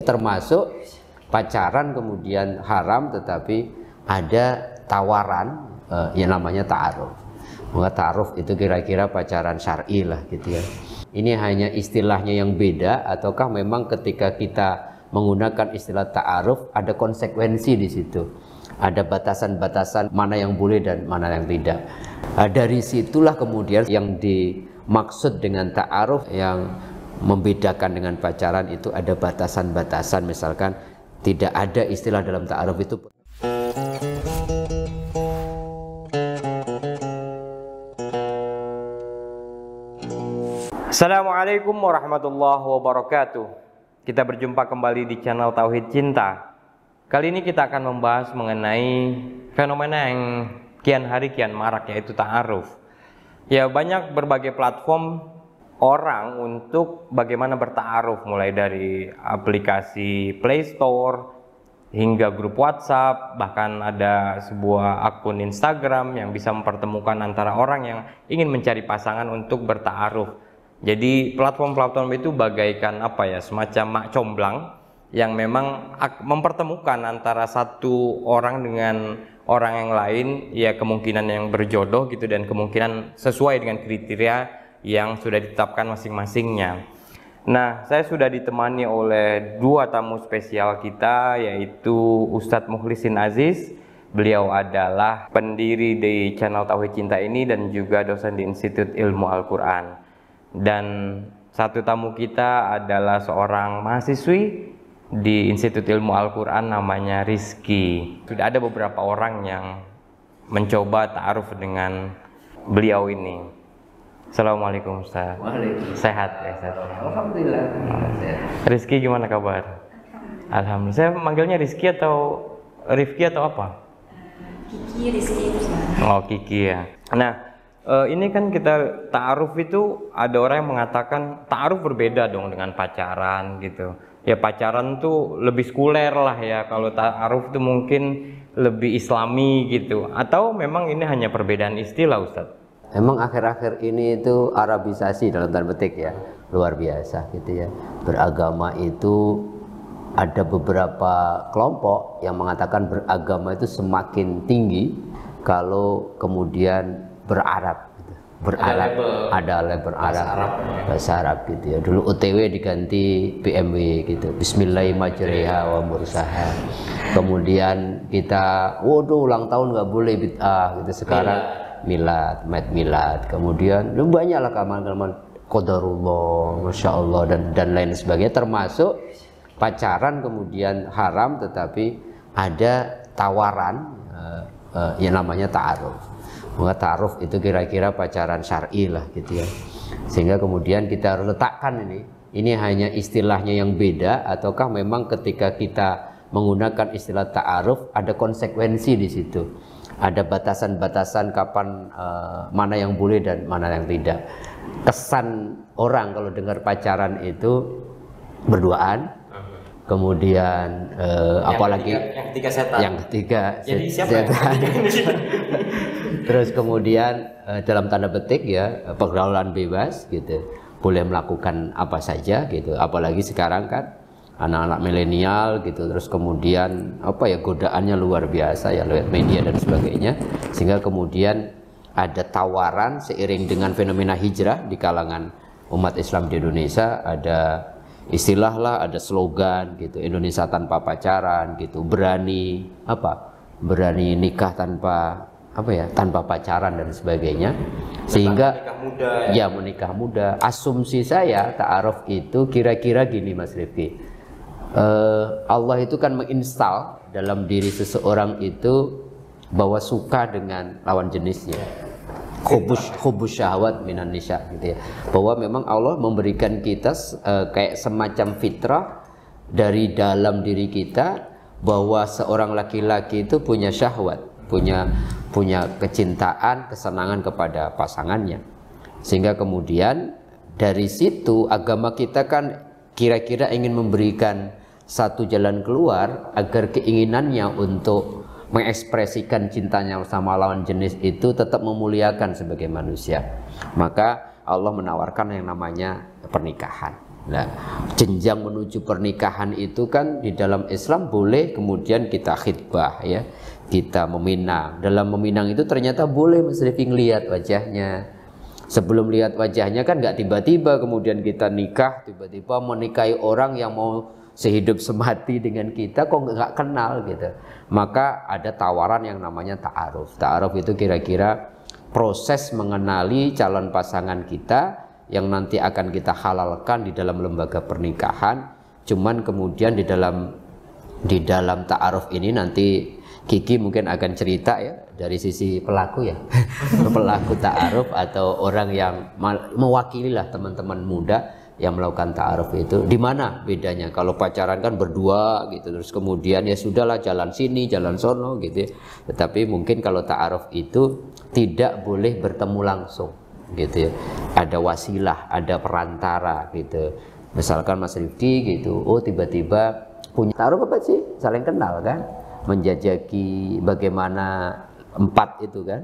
termasuk pacaran kemudian haram tetapi ada tawaran yang namanya ta'aruf. Maka ta'aruf itu kira-kira pacaran syar'i lah gitu ya. Ini hanya istilahnya yang beda, ataukah memang ketika kita menggunakan istilah ta'aruf ada konsekuensi di situ, ada batasan-batasan mana yang boleh dan mana yang tidak. Dari situlah kemudian yang dimaksud dengan ta'aruf yang membedakan dengan pacaran itu ada batasan-batasan. Misalkan tidak ada istilah dalam ta'aruf itu. Assalamualaikum warahmatullahi wabarakatuh. Kita berjumpa kembali di channel Tauhid Cinta. Kali ini kita akan membahas mengenai fenomena yang kian hari kian marak, yaitu ta'aruf. Ya, banyak berbagai platform orang untuk bagaimana berta'aruf, mulai dari aplikasi Play Store hingga grup WhatsApp, bahkan ada sebuah akun Instagram yang bisa mempertemukan antara orang yang ingin mencari pasangan untuk berta'aruf. Jadi platform-platform itu bagaikan apa ya, semacam mak comblang yang memang mempertemukan antara satu orang dengan orang yang lain, ya kemungkinan yang berjodoh gitu, dan kemungkinan sesuai dengan kriteria yang sudah ditetapkan masing-masingnya. Nah, saya sudah ditemani oleh dua tamu spesial kita, yaitu Ustadz Mukhlisin Aziz. Beliau adalah pendiri di channel Tauhid Cinta ini dan juga dosen di Institut Ilmu Al-Quran. Dan satu tamu kita adalah seorang mahasiswi di Institut Ilmu Al-Quran, namanya Rizky. Sudah ada beberapa orang yang mencoba ta'aruf dengan beliau ini. Assalamualaikum Ustaz. Waalaikumsalam. Sehat ya Ustaz? Alhamdulillah. Rizky gimana kabar? Alhamdulillah. Saya manggilnya Rizky atau Rifki atau apa? Kiki, Rizky itu Oh, Kiki ya. Nah, ini kan kita ta'aruf itu ada orang yang mengatakan ta'aruf berbeda dong dengan pacaran gitu. Ya pacaran tuh lebih sekuler lah ya, kalau ta'aruf itu mungkin lebih islami gitu. Atau memang ini hanya perbedaan istilah Ustadz? Emang akhir-akhir ini itu Arabisasi dalam tanda petik ya, luar biasa gitu ya. Beragama itu ada beberapa kelompok yang mengatakan beragama itu semakin tinggi kalau kemudian berarab gitu. Berarab, ada label Arab, bahasa Arab gitu ya. Dulu OTW diganti BMW gitu, Bismillahirrahmanirrahim wa mursaha. Kemudian kita, waduh ulang tahun nggak boleh bid'ah gitu. Sekarang milad, milad. Kemudian banyaklah keamanan qadarullah, masya Allah, dan lain sebagainya. Termasuk pacaran kemudian haram tetapi ada tawaran yang namanya ta'aruf. Maka ta'aruf itu kira-kira pacaran syar'i lah gitu ya. Sehingga kemudian kita harus letakkan ini hanya istilahnya yang beda, ataukah memang ketika kita menggunakan istilah ta'aruf ada konsekuensi di situ, ada batasan-batasan kapan mana yang boleh dan mana yang tidak. Kesan orang kalau dengar pacaran itu berduaan, kemudian apalagi yang ketiga setan, yang ketiga jadi siapa setan. Terus kemudian dalam tanda petik ya, pergaulan bebas gitu, boleh melakukan apa saja gitu. Apalagi sekarang kan anak-anak milenial gitu, terus kemudian apa ya, godaannya luar biasa ya lewat media dan sebagainya. Sehingga kemudian ada tawaran seiring dengan fenomena hijrah di kalangan umat Islam di Indonesia. Ada istilah lah, ada slogan gitu, Indonesia tanpa pacaran gitu, berani nikah tanpa pacaran dan sebagainya. Sehingga menikah muda. Asumsi saya ta'aruf itu kira-kira gini Mas Rifki, Allah itu kan menginstal dalam diri seseorang itu bahwa suka dengan lawan jenisnya, khubus syahwat minan nisa gitu ya, bahwa memang Allah memberikan kita kayak semacam fitrah dari dalam diri kita, bahwa seorang laki-laki itu punya syahwat, punya kecintaan, kesenangan kepada pasangannya. Sehingga kemudian dari situ agama kita kan kira-kira ingin memberikan satu jalan keluar agar keinginannya untuk mengekspresikan cintanya sama lawan jenis itu tetap memuliakan sebagai manusia. Maka Allah menawarkan yang namanya pernikahan. Nah, jenjang menuju pernikahan itu kan di dalam Islam boleh kemudian kita khitbah ya, kita meminang. Dalam meminang itu ternyata boleh Mas Rifki ngelihat wajahnya. Sebelum lihat wajahnya kan nggak tiba-tiba kemudian kita nikah, tiba-tiba menikahi orang yang mau sehidup semati dengan kita kok nggak kenal gitu. Maka ada tawaran yang namanya ta'aruf. Ta'aruf itu kira-kira proses mengenali calon pasangan kita yang nanti akan kita halalkan di dalam lembaga pernikahan. Cuman kemudian di dalam ta'aruf ini nanti Kiki mungkin akan cerita ya dari sisi pelaku ya. Pelaku ta'aruf atau orang yang mewakili lah teman-teman muda yang melakukan ta'aruf itu. Di mana bedanya? Kalau pacaran kan berdua gitu, terus kemudian ya sudahlah jalan sini, jalan sono gitu ya. Tetapi mungkin kalau ta'aruf itu tidak boleh bertemu langsung gitu ya. Ada wasilah, ada perantara gitu. Misalkan Mas Rifki gitu, oh tiba-tiba punya ta'aruf apa sih? Saling kenal kan? Menjajaki bagaimana empat itu kan,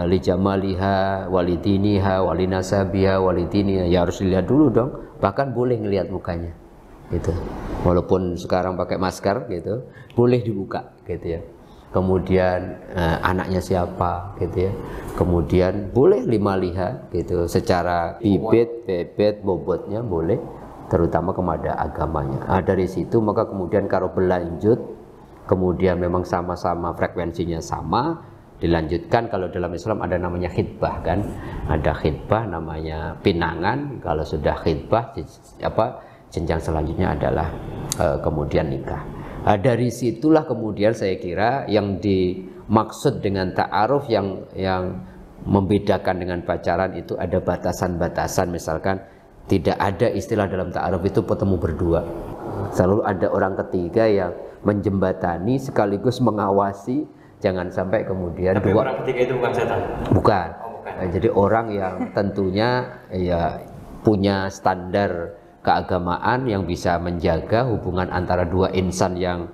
li jamaliha walidiniha walinasabiha walidiniha, ya harus dilihat dulu dong. Bahkan boleh ngelihat mukanya gitu, walaupun sekarang pakai masker gitu, boleh dibuka gitu ya. Kemudian anaknya siapa gitu ya, kemudian boleh lima liha gitu, secara bibit, bebet, bobotnya boleh, terutama kepada agamanya. Dari situ maka kemudian kalau berlanjut, kemudian memang sama-sama frekuensinya sama, dilanjutkan. Kalau dalam Islam ada namanya khitbah kan, ada khitbah namanya pinangan. Kalau sudah khitbah jenjang selanjutnya adalah kemudian nikah. Dari situlah kemudian saya kira yang dimaksud dengan ta'aruf yang membedakan dengan pacaran itu ada batasan-batasan. Misalkan tidak ada istilah dalam ta'aruf itu bertemu berdua, selalu ada orang ketiga yang menjembatani sekaligus mengawasi, jangan sampai kemudian tapi orang ketiga itu bukan setan? Bukan. Oh, bukan. Jadi orang yang tentunya ya punya standar keagamaan yang bisa menjaga hubungan antara dua insan yang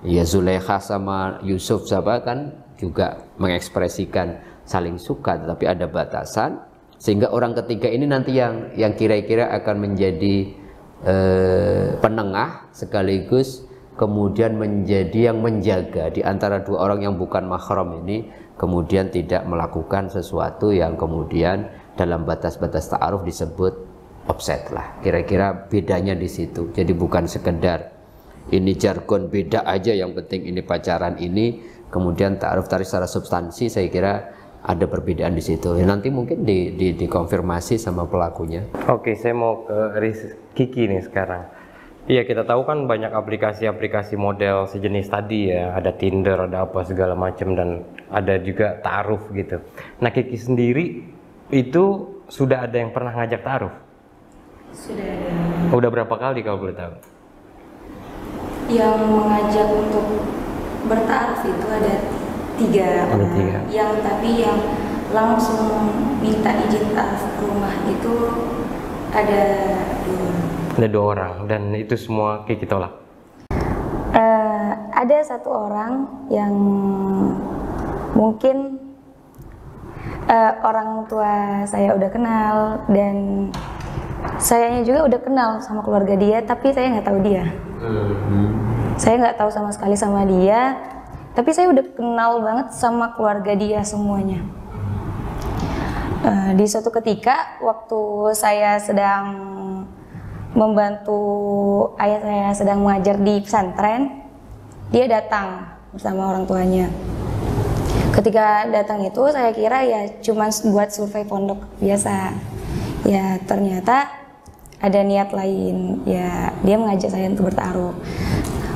ya Zulaikha sama Yusuf siapa kan juga mengekspresikan saling suka, tetapi ada batasan, sehingga orang ketiga ini nanti yang kira-kira akan menjadi penengah sekaligus kemudian menjadi yang menjaga di antara dua orang yang bukan mahram ini, kemudian tidak melakukan sesuatu yang kemudian dalam batas-batas ta'aruf disebut offset lah. Kira-kira bedanya di situ. Jadi bukan sekedar ini jargon beda aja, yang penting ini pacaran ini, kemudian ta'aruf tarik secara substansi, saya kira ada perbedaan di situ. Ya, nanti mungkin dikonfirmasi sama pelakunya. Oke, saya mau ke Kiki nih sekarang. Iya, kita tahu kan banyak aplikasi-aplikasi model sejenis tadi ya, ada Tinder, ada apa segala macam, dan ada juga ta'aruf gitu. Nah, Kiki sendiri itu sudah ada yang pernah ngajak ta'aruf? Sudah ada. Udah berapa kali kalau boleh tahu? Yang mengajak untuk bertaaruf itu ada 3 orang. Tapi yang langsung minta izin ta'aruf ke rumah itu ada 2 orang. Ada 2 orang, dan itu semua Kiki tolak? Ada 1 orang yang mungkin orang tua saya udah kenal, dan sayanya juga udah kenal sama keluarga dia, tapi saya nggak tahu dia. Saya nggak tahu sama sekali sama dia, tapi saya udah kenal banget sama keluarga dia semuanya. Di suatu ketika waktu saya sedang membantu ayah saya sedang mengajar di pesantren, dia datang bersama orang tuanya. Ketika datang itu saya kira ya cuma buat survei pondok biasa. Ya ternyata ada niat lain, ya dia mengajak saya untuk bertaaruf.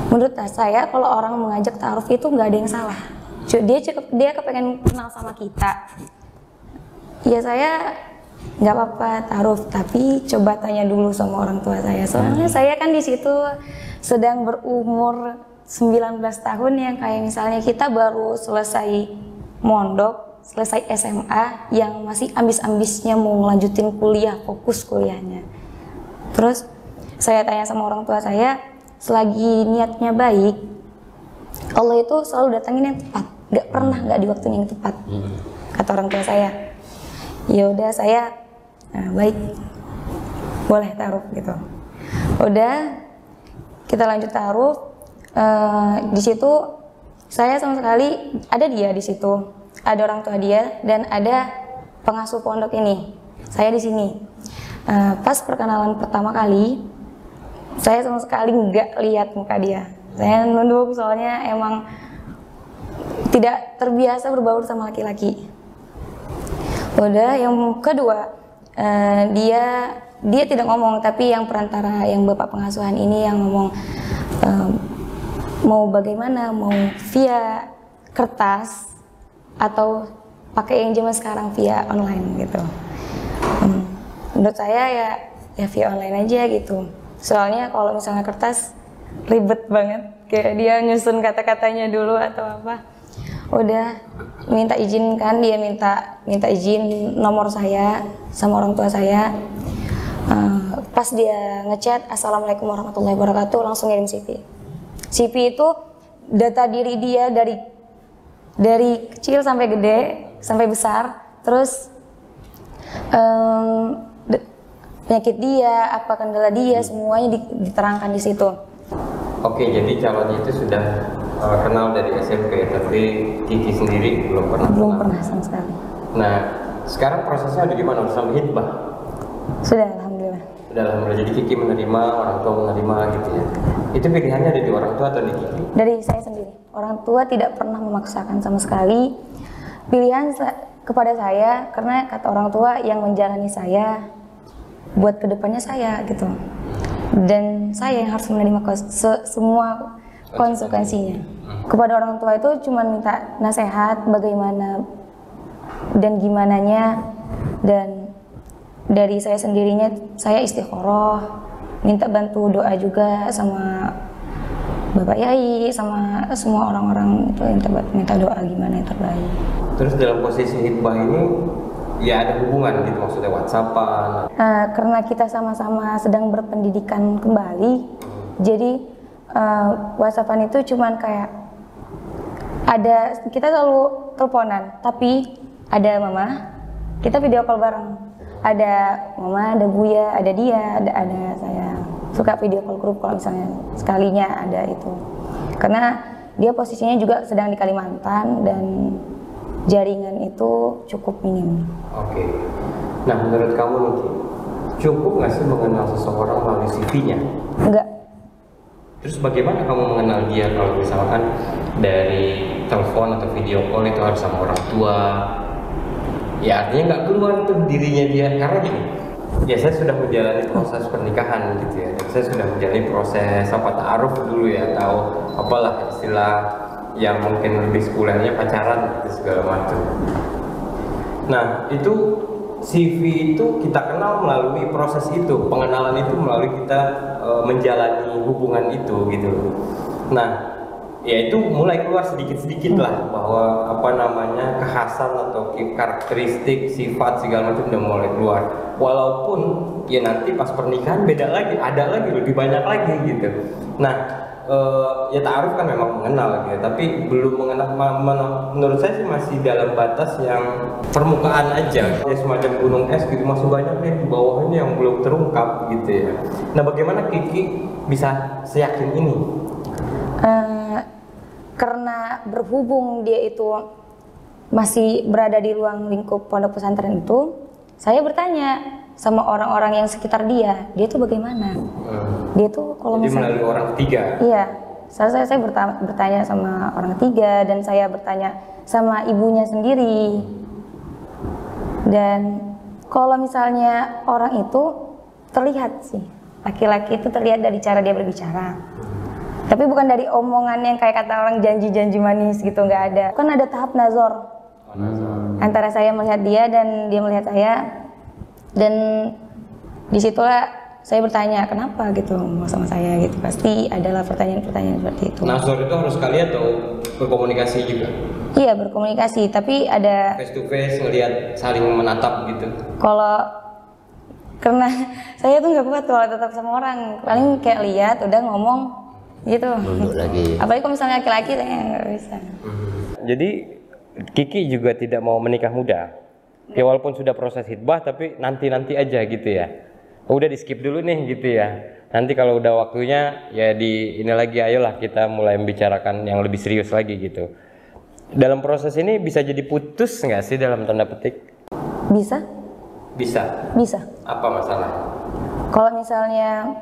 Menurut saya kalau orang mengajak ta'aruf itu nggak ada yang salah. Dia kepengen kenal sama kita. Ya saya nggak apa-apa ta'aruf, tapi coba tanya dulu sama orang tua saya. Soalnya saya kan di situ sedang berumur 19 tahun, yang kayak misalnya kita baru selesai mondok, selesai SMA, yang masih ambis-ambisnya mau ngelanjutin kuliah, fokus kuliahnya. Terus saya tanya sama orang tua saya, selagi niatnya baik, Allah itu selalu datangin yang tepat, nggak pernah nggak di waktu yang tepat, kata orang tua saya. Ya udah saya baik, boleh taruh gitu. Udah, kita lanjut taruh. Di situ saya sama sekali ada dia di situ, ada orang tua dia dan ada pengasuh pondok ini. Saya di sini. Pas perkenalan pertama kali, saya sama sekali nggak lihat muka dia. Saya nunduk soalnya emang tidak terbiasa berbaur sama laki-laki. Udah, yang kedua, dia tidak ngomong, tapi yang perantara, yang bapak pengasuhan ini yang ngomong, mau bagaimana, mau via kertas atau pakai yang zaman sekarang via online gitu. Menurut saya ya via online aja gitu. Soalnya kalau misalnya kertas ribet banget, kayak dia nyusun kata-katanya dulu atau apa. Udah minta izin kan, dia minta izin nomor saya sama orang tua saya. Pas dia ngechat assalamualaikum warahmatullahi wabarakatuh, langsung ngirim CV. CV itu data diri dia dari kecil sampai gede sampai besar, terus penyakit dia, apa kendala dia, semuanya diterangkan di situ. Oke, jadi calonnya itu sudah kenal dari SMP, tapi Kiki sendiri belum pernah. Belum pernah sama sekali. Nah, sekarang prosesnya ada gimana? Udah sampai hitbah? Sudah, alhamdulillah. Udah, alhamdulillah. Jadi Kiki menerima, orang tua menerima gitu ya. Itu pilihannya ada di orang tua atau di Kiki? Dari saya sendiri. Orang tua tidak pernah memaksakan sama sekali. Pilihan kepada saya karena kata orang tua yang menjalani saya buat kedepannya saya gitu. Dan saya yang harus menerima semua konsekuensinya. Kepada orang tua itu cuma minta nasihat bagaimana dan gimananya, dan dari saya sendirinya saya istikharah, minta bantu doa juga sama Bapak Yai, sama semua orang-orang itu minta doa gimana yang terbaik. Terus dalam posisi hitbah ini ya ada hubungan gitu, maksudnya WhatsAppan? Karena kita sama-sama sedang berpendidikan kembali, jadi WhatsAppan itu cuman kayak ada, kita selalu teleponan, tapi ada mama, kita video call bareng. Ada mama, ada Buya, ada dia, ada saya. Suka video call grup kalau misalnya sekalinya ada itu. Karena dia posisinya juga sedang di Kalimantan dan jaringan itu cukup minim. Oke. Nah, menurut kamu Niki, cukup nggak sih mengenal seseorang melalui CV-nya? Enggak. Terus bagaimana kamu mengenal dia kalau misalkan dari telepon atau video call itu harus sama orang tua? Ya artinya nggak keluar tuh dirinya dia, karena gini, ya saya sudah menjalani proses pernikahan gitu ya, dan saya sudah menjalani proses ta'aruf dulu ya, atau apalah istilah yang mungkin lebih sekulernya pacaran gitu segala macam. Nah itu CV itu kita kenal melalui proses itu, pengenalan itu melalui kita menjalani hubungan itu gitu. Nah ya itu mulai keluar sedikit-sedikit lah bahwa apa namanya kekhasan atau karakteristik sifat segala macam udah mulai keluar, walaupun ya nanti pas pernikahan beda lagi, ada lagi lebih banyak lagi gitu. Nah ya ta'aruf kan memang mengenal gitu, tapi belum mengenal, menurut saya sih masih dalam batas yang permukaan aja ya, semacam gunung es gitu, masih banyak nih di bawahnya yang belum terungkap gitu ya. Nah bagaimana Kiki bisa seyakin ini? Karena berhubung dia itu masih berada di ruang lingkup pondok pesantren itu, saya bertanya sama orang-orang yang sekitar dia itu bagaimana? Dia tuh kalau misalnya melalui orang ketiga? Iya, saya bertanya sama orang ketiga, dan saya bertanya sama ibunya sendiri. Dan kalau misalnya orang itu terlihat sih, laki-laki itu terlihat dari cara dia berbicara. Tapi bukan dari omongan yang kayak kata orang janji-janji manis gitu, nggak ada. Kan ada tahap nazar antara saya melihat dia dan dia melihat saya, dan disitulah saya bertanya kenapa gitu mau sama saya gitu. Pasti adalah pertanyaan-pertanyaan seperti itu. Nazar itu harus sekali atau berkomunikasi juga? Iya, berkomunikasi, tapi ada face to face, ngelihat saling menatap gitu. Kalau karena saya tuh nggak kuat kalau tetap sama orang, paling kayak lihat udah ngomong gitu. Nunduk lagi. Apalagi kalau misalnya laki-laki saya nggak bisa. Jadi Kiki juga tidak mau menikah muda. Ya walaupun sudah proses hitbah, tapi nanti aja gitu ya. Udah di skip dulu nih gitu ya. Nanti kalau udah waktunya ya di ini lagi, ayolah kita mulai membicarakan yang lebih serius lagi gitu. Dalam proses ini bisa jadi putus nggak sih dalam tanda petik? Bisa? Bisa. Apa masalah? Kalau misalnya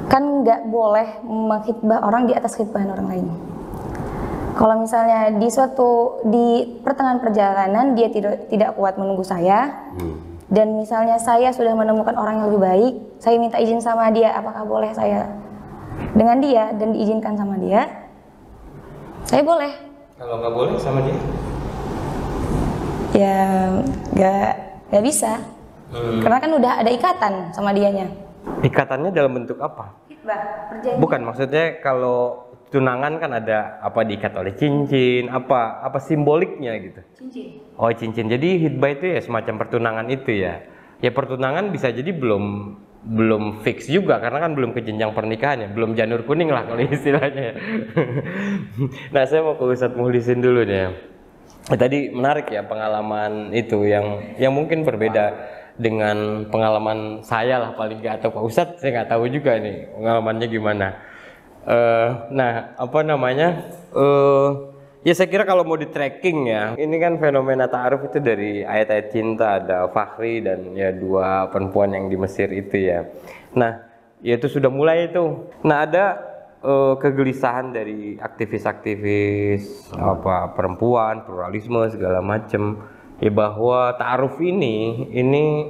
kan nggak boleh menghitbah orang di atas khitbahan orang lain. Kalau misalnya di pertengahan perjalanan dia tidak kuat menunggu saya, dan misalnya saya sudah menemukan orang yang lebih baik, saya minta izin sama dia, apakah boleh saya dengan dia dan diizinkan sama dia, saya boleh. Kalau nggak boleh sama dia? Ya nggak bisa, karena kan udah ada ikatan sama dianya. Ikatannya dalam bentuk apa? Khitbah, perjanjian. Bukan, maksudnya kalau tunangan kan ada apa, diikat oleh cincin, apa simboliknya gitu. Cincin. Oh, cincin. Jadi hitbah itu ya semacam pertunangan itu ya. Ya pertunangan bisa jadi belum fix juga karena kan belum ke jenjang pernikahan ya, belum janur kuning lah kalau istilahnya. Nah, saya mau ke Ustadz Muhlisin dulu nih. Tadi menarik ya pengalaman itu yang mungkin berbeda dengan pengalaman saya lah paling nggak, atau Pak Ustadz saya nggak tahu juga nih pengalamannya gimana. Nah, apa namanya? Ya saya kira kalau mau di tracking ya, ini kan fenomena ta'aruf itu dari ayat-ayat cinta, ada Fakhri dan ya dua perempuan yang di Mesir itu ya. Nah, ya itu sudah mulai itu. Nah, ada kegelisahan dari aktivis-aktivis apa perempuan, pluralisme segala macam. Ya bahwa ta'aruf ini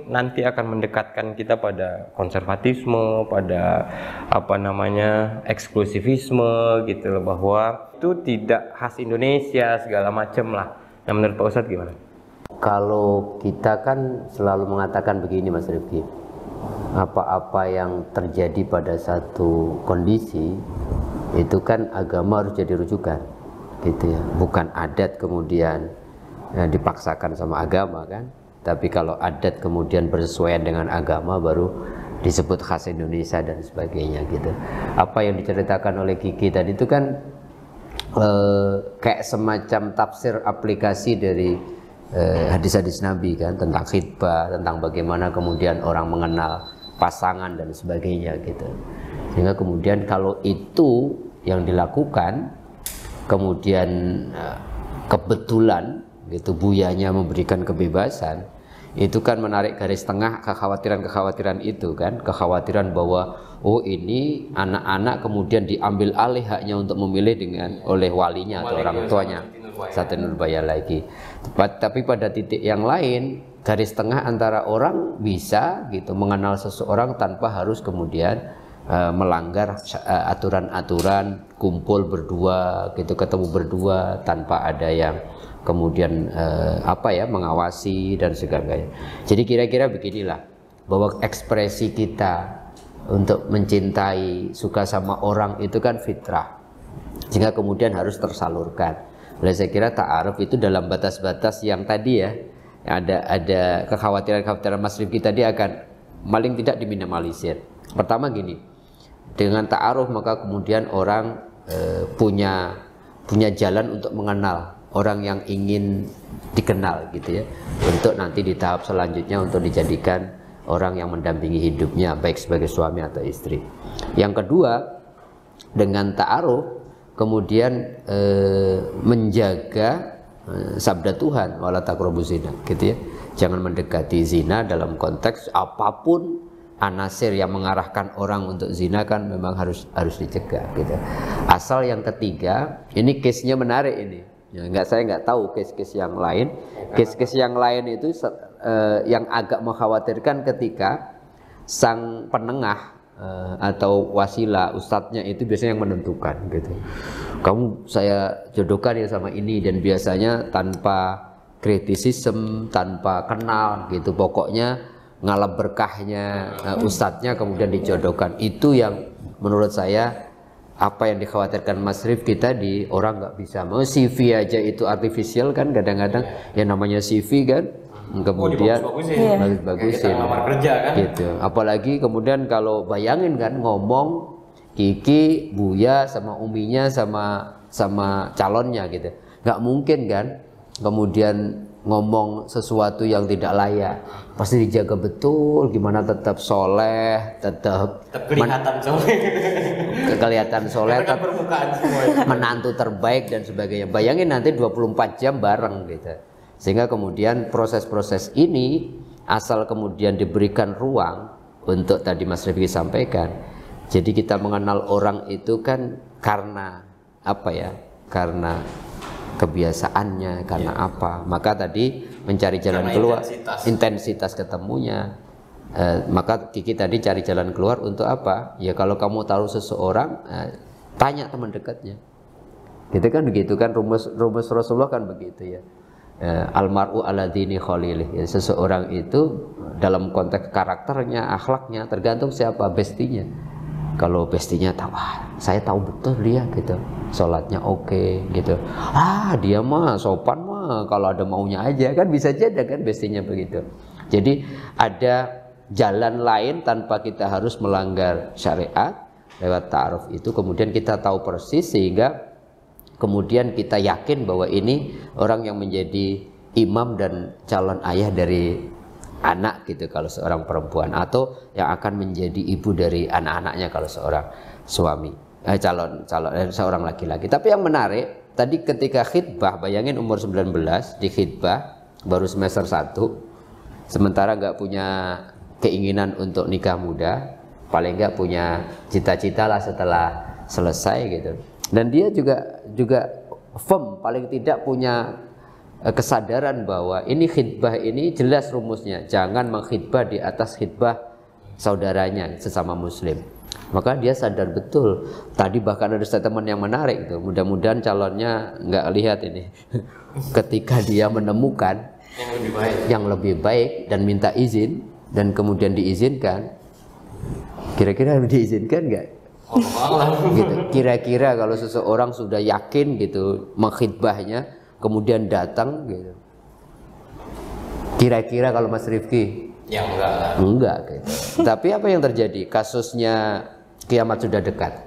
nanti akan mendekatkan kita pada konservatisme, pada apa namanya eksklusivisme gitu loh, bahwa itu tidak khas Indonesia segala macam lah. Nah, menurut Pak Ustadz gimana? Kalau kita kan selalu mengatakan begini Mas Rifki, apa-apa yang terjadi pada satu kondisi itu kan agama harus jadi rujukan gitu ya, bukan adat kemudian dipaksakan sama agama kan. Tapi kalau adat kemudian bersesuaian dengan agama baru disebut khas Indonesia dan sebagainya gitu. Apa yang diceritakan oleh Kiki tadi itu kan kayak semacam tafsir aplikasi dari hadis-hadis Nabi kan, tentang khitbah, tentang bagaimana kemudian orang mengenal pasangan dan sebagainya gitu. Sehingga kemudian kalau itu yang dilakukan kemudian kebetulan gitu buyanya memberikan kebebasan, itu kan menarik garis tengah kekhawatiran itu kan, kekhawatiran bahwa oh ini anak-anak kemudian diambil alih haknya untuk memilih oleh walinya atau orang tuanya, satu nurbaya lagi. Tapi pada titik yang lain garis tengah antara orang bisa gitu mengenal seseorang tanpa harus kemudian melanggar aturan-aturan kumpul berdua gitu, ketemu berdua tanpa ada yang kemudian mengawasi dan sebagainya. Jadi kira-kira beginilah, bahwa ekspresi kita untuk mencintai, suka sama orang itu kan fitrah, sehingga kemudian harus tersalurkan. Oleh saya kira ta'aruf itu dalam batas-batas yang tadi ya, ada kekhawatiran Mas Rifki tadi akan paling tidak diminimalisir. Pertama gini, dengan ta'aruf maka kemudian orang punya jalan untuk mengenal orang yang ingin dikenal gitu ya, untuk nanti di tahap selanjutnya untuk dijadikan orang yang mendampingi hidupnya baik sebagai suami atau istri. Yang kedua, dengan ta'aruf kemudian menjaga sabda Tuhan wala taqrabuz zina gitu ya, jangan mendekati zina dalam konteks apapun. Anasir yang mengarahkan orang untuk zina kan memang harus dicegah gitu. Asal yang ketiga, ini case-nya menarik ini. Ya, saya nggak tahu case-case yang lain. Case-case yang lain itu yang agak mengkhawatirkan ketika sang penengah atau wasilah ustadznya itu biasanya yang menentukan gitu. Kamu saya jodohkan ya sama ini, dan biasanya tanpa kritisisme, tanpa kenal gitu. Pokoknya ngalap berkahnya ustadznya kemudian dijodohkan. Itu yang menurut saya apa yang dikhawatirkan Mas Rifki tadi, orang nggak bisa mau CV aja itu artifisial kan, kadang-kadang yang namanya CV kan kemudian bagus-bagusin kerja kan gitu. Apalagi kemudian kalau bayangin kan ngomong Kiki, Buya sama uminya sama calonnya gitu, nggak mungkin kan kemudian ngomong sesuatu yang tidak layak, pasti dijaga betul gimana tetap soleh, tetap kelihatan soleh. kelihatan soleh, Karena kan permukaan semua itu. menantu terbaik dan sebagainya. Bayangin nanti 24 jam bareng gitu. Sehingga kemudian proses-proses ini asal kemudian diberikan ruang untuk tadi Mas Rifki sampaikan. Jadi kita mengenal orang itu kan karena apa ya? Karena kebiasaannya, karena apa? Maka tadi mencari jalan Karena keluar, intensitas ketemunya. Maka Kiki tadi cari jalan keluar untuk apa? Ya kalau kamu tahu seseorang, tanya teman dekatnya. Gitu kan, begitu kan rumus Rasulullah kan begitu ya. Almar'u ala dini khalilih. Ya, seseorang itu dalam konteks karakternya, akhlaknya tergantung siapa bestinya. Kalau bestinya tahu, saya tahu betul dia gitu, sholatnya oke gitu. Dia mah sopan mah, kalau ada maunya aja kan, bisa jadi kan bestinya begitu. Jadi ada jalan lain tanpa kita harus melanggar syariat lewat ta'aruf itu. Kemudian kita tahu persis sehingga kemudian kita yakin bahwa ini orang yang menjadi imam dan calon ayah dari anak gitu kalau seorang perempuan, atau yang akan menjadi ibu dari anak-anaknya kalau seorang suami, calon seorang laki-laki. Tapi yang menarik tadi ketika khidbah, bayangin umur 19 di khidbah baru semester 1, sementara nggak punya keinginan untuk nikah muda, paling nggak punya cita-cita lah setelah selesai gitu. Dan dia juga firm, paling tidak punya kesadaran bahwa ini khidbah ini jelas rumusnya, jangan mengkhidbah di atas khidbah saudaranya sesama muslim. Maka dia sadar betul. Tadi bahkan ada statement yang menarik itu, mudah-mudahan calonnya nggak lihat ini. Ketika dia menemukan yang lebih baik dan minta izin dan kemudian diizinkan, kira-kira diizinkan nggak? Gitu. Kira-kira kalau seseorang sudah yakin gitu mengkhidbahnya, kemudian datang gitu, kira-kira kalau Mas Rifki ya enggak gitu. Tapi apa yang terjadi? Kasusnya kiamat sudah dekat.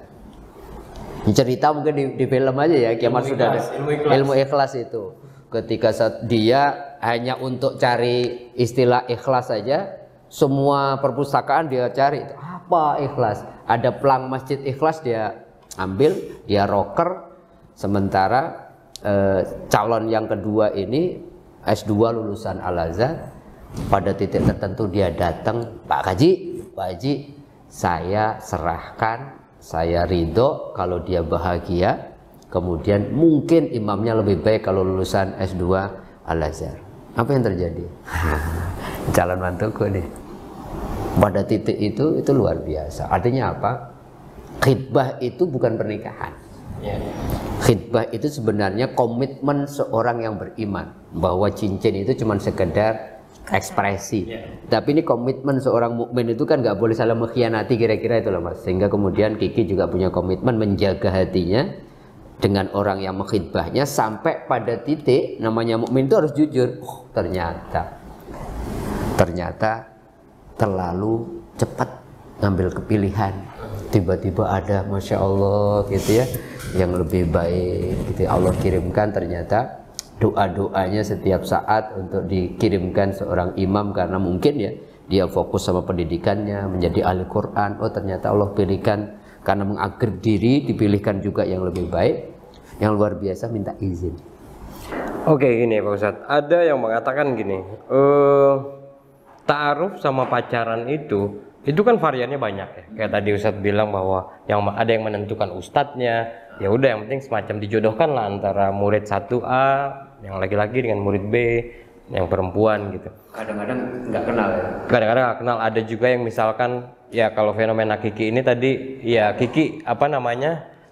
Cerita mungkin di film aja ya, kiamat sudah dekat. Ilmu ikhlas itu ketika dia hanya untuk cari istilah ikhlas saja, semua perpustakaan dia cari apa ikhlas, ada pelang masjid ikhlas dia ambil, dia rocker. Sementara calon yang kedua ini S2 lulusan Al-Azhar, pada titik tertentu dia datang, Pak Haji, saya serahkan, saya ridho kalau dia bahagia, kemudian mungkin imamnya lebih baik kalau lulusan S2 Al-Azhar. Apa yang terjadi? Calon mantuku nih. Pada titik itu luar biasa. Artinya apa? Khidbah itu bukan pernikahan. Khidbah itu sebenarnya komitmen seorang yang beriman bahwa cincin itu cuma sekedar ekspresi. Tapi ini komitmen seorang mukmin itu kan nggak boleh salah mengkhianati, kira-kira itu loh Mas. Sehingga kemudian Kiki juga punya komitmen menjaga hatinya dengan orang yang mengkhidbahnya sampai pada titik namanya mukmin itu harus jujur. Ternyata terlalu cepat ngambil kepilihan. Tiba-tiba ada Masya Allah gitu ya, yang lebih baik gitu. Allah kirimkan ternyata doa-doanya setiap saat untuk dikirimkan seorang imam, karena mungkin ya dia fokus sama pendidikannya menjadi ahli Quran. Oh ternyata Allah pilihkan karena mengagri diri, dipilihkan juga yang lebih baik, yang luar biasa, minta izin. Oke, gini Pak Ustadz, ada yang mengatakan gini, ta'aruf sama pacaran itu kan variannya banyak ya. Kayak tadi Ustadz bilang bahwa ada yang menentukan ustadznya, ya udah yang penting semacam dijodohkan lah antara murid 1A yang laki-laki dengan murid B yang perempuan gitu. Kadang-kadang nggak kenal ya. Kadang-kadang nggak kenal. Ada juga yang misalkan ya kalau fenomena Kiki ini tadi ya Kiki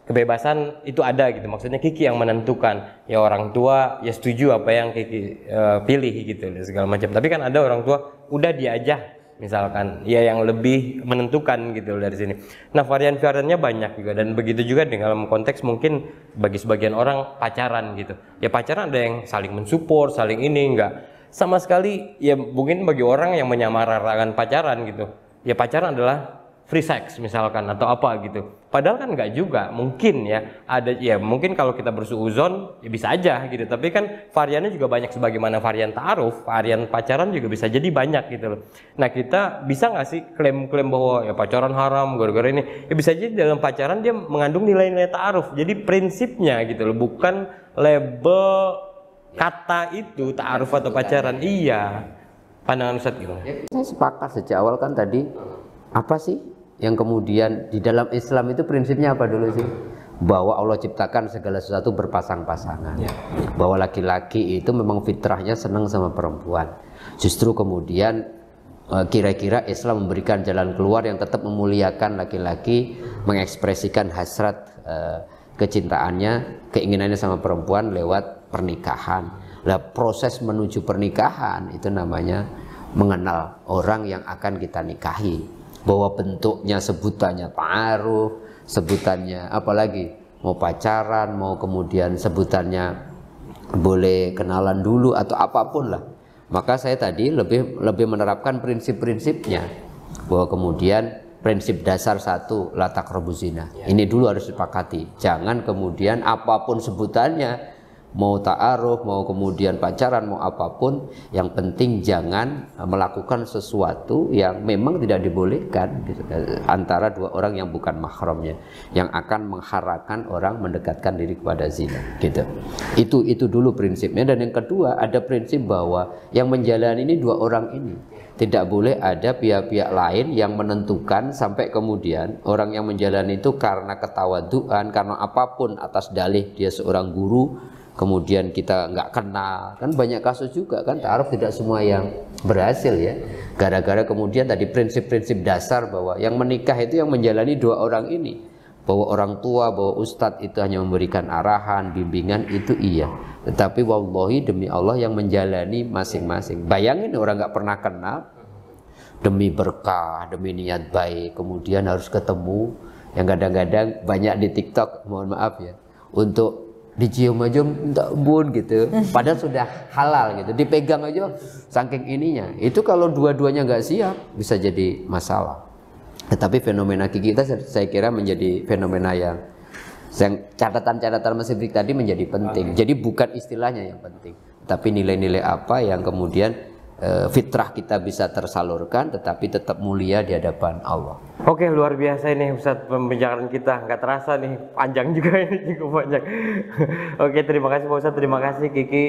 kebebasan itu ada gitu. Maksudnya Kiki yang menentukan, ya orang tua ya setuju apa yang Kiki pilih gitu segala macam. Tapi kan ada orang tua udah dia aja misalkan ya yang lebih menentukan gitu dari sini. Nah varian-variannya banyak juga, dan begitu juga dalam konteks mungkin bagi sebagian orang pacaran gitu. Ya pacaran ada yang saling mensupport, saling ini enggak sama sekali. Ya mungkin bagi orang yang menyamaratakan pacaran gitu, ya pacaran adalah free sex misalkan atau apa gitu. Padahal kan nggak juga, mungkin ya ada ya mungkin kalau kita bersuuzon ya bisa aja gitu. Tapi kan variannya juga banyak sebagaimana varian ta'aruf, varian pacaran juga bisa jadi banyak gitu loh. Nah kita bisa nggak sih klaim-klaim bahwa ya pacaran haram gara-gara ini? Ya bisa jadi dalam pacaran dia mengandung nilai-nilai ta'aruf. Jadi prinsipnya gitu loh, bukan label kata itu ta'aruf atau pacaran. Iya. Pandangan Ustadz gimana? Saya sepakat sejak awal kan tadi, apa sih yang kemudian di dalam Islam itu prinsipnya apa dulu sih? Bahwa Allah ciptakan segala sesuatu berpasang-pasangan. Bahwa laki-laki itu memang fitrahnya senang sama perempuan. Justru kemudian kira-kira Islam memberikan jalan keluar yang tetap memuliakan laki-laki, mengekspresikan hasrat kecintaannya, keinginannya sama perempuan lewat pernikahan. Nah, proses menuju pernikahan itu namanya mengenal orang yang akan kita nikahi. Bahwa bentuknya sebutannya ta'aruf, sebutannya apalagi mau pacaran, mau kemudian sebutannya boleh kenalan dulu atau apapun lah. Maka saya tadi lebih menerapkan prinsip-prinsipnya, bahwa kemudian prinsip dasar satu, la taqrabuz zina. Ini dulu harus disepakati. Jangan kemudian apapun sebutannya, mau ta'aruf, mau kemudian pacaran, mau apapun, yang penting jangan melakukan sesuatu yang memang tidak dibolehkan gitu, antara dua orang yang bukan mahramnya, yang akan mengharamkan orang mendekatkan diri kepada zina gitu. Itu dulu prinsipnya. Dan yang kedua, ada prinsip bahwa yang menjalani ini dua orang ini. Tidak boleh ada pihak-pihak lain yang menentukan sampai kemudian orang yang menjalani itu karena ketawaduan, karena apapun atas dalih dia seorang guru, kemudian kita nggak kenal. Kan banyak kasus juga kan, ta'aruf tidak semua yang berhasil ya. Gara-gara kemudian tadi prinsip-prinsip dasar bahwa yang menikah itu yang menjalani dua orang ini. Bahwa orang tua, bahwa ustadz itu hanya memberikan arahan, bimbingan, itu iya. Tetapi wallahi demi Allah yang menjalani masing-masing. Bayangin orang nggak pernah kenal, demi berkah, demi niat baik, kemudian harus ketemu. Yang kadang-kadang banyak di TikTok, mohon maaf ya, untuk dicium aja minta ampun gitu, padahal sudah halal gitu, dipegang aja saking ininya. Itu kalau dua-duanya nggak siap bisa jadi masalah. Tetapi fenomena kita saya kira menjadi fenomena yang catatan-catatan Mas Ibrik tadi menjadi penting. Jadi bukan istilahnya yang penting, tapi nilai-nilai apa yang kemudian fitrah kita bisa tersalurkan tetapi tetap mulia di hadapan Allah. Oke, luar biasa ini Ustadz pembicaraan kita, nggak terasa nih panjang juga ini, cukup panjang. Oke, terima kasih Pak Ustadz, terima kasih Kiki,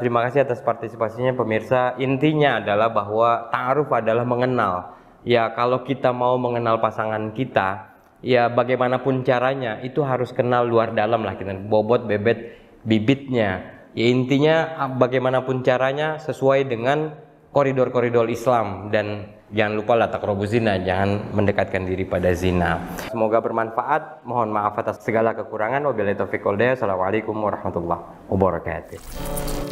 terima kasih atas partisipasinya pemirsa. Intinya adalah bahwa ta'aruf adalah mengenal. Ya kalau kita mau mengenal pasangan kita, ya bagaimanapun caranya itu harus kenal luar dalam lah, kita bobot bebet bibitnya. Ya intinya bagaimanapun caranya sesuai dengan koridor-koridor Islam, dan jangan lupa la taqrabuz zina, jangan mendekatkan diri pada zina. Semoga bermanfaat. Mohon maaf atas segala kekurangan. Wabillahi taufiq wal hidayah. Assalamualaikum warahmatullahi wabarakatuh.